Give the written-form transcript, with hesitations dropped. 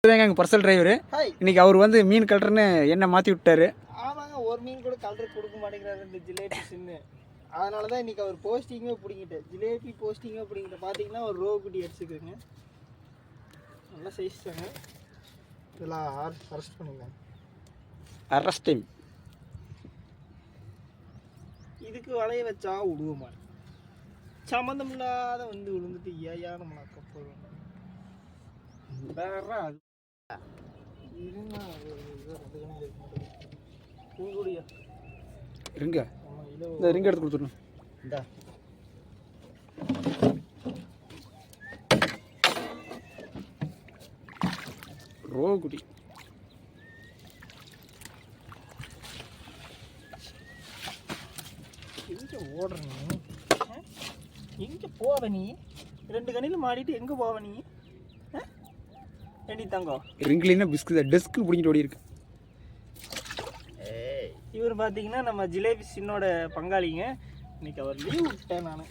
எங்கள் personal driver. இன்னைக்கு அவர் வந்து மீன் கலர்னு என்ன மாற்றி விட்டாரு. ஆமாங்க, ஒரு மீன் கூட கலர் கொடுக்க மாட்டேங்கிறாரு இந்த ஜிலேபி சின்ன. அதனால தான் இன்னைக்கு அவர் போஸ்டிங்கே பிடிங்கிட்டு ஜிலேபி போஸ்டிங்கே பிடிங்கிட்டு பார்த்தீங்கன்னா ஒரு ரோ குட்டி அடிச்சுக்குங்க. நல்லா சைஸ் தாங்க. இதெல்லாம் அரெஸ்ட் பண்ணிக்கலாம். அரெஸ்டிங். இதுக்கு வளைய வச்சா விடுவோமா? சம்மந்தம் இல்லாத வந்து விழுந்துட்டு ஏயா நம்மளை கப்பல் வேற அது இருங்க. இந்த ரிங் எடுத்து கொடுத்துடணும். இந்த ரோகுடி எங்கே ஓடுற நீ? எங்கே போவ நீ? 2 கணியில் மாடிட்டு எங்கே போவ நீ? ஏண்டி தங்கம் ரிங்லினா பிஸ்கு டெஸ்க்கு பிடிங்கிட்டு ஓடி இருக்கு. இவர் பார்த்தீங்கன்னா நம்ம ஜிலேபி சின்னோட பங்காளிங்க. இன்னைக்கு அவர் லீவ் விட்டேன் நான்.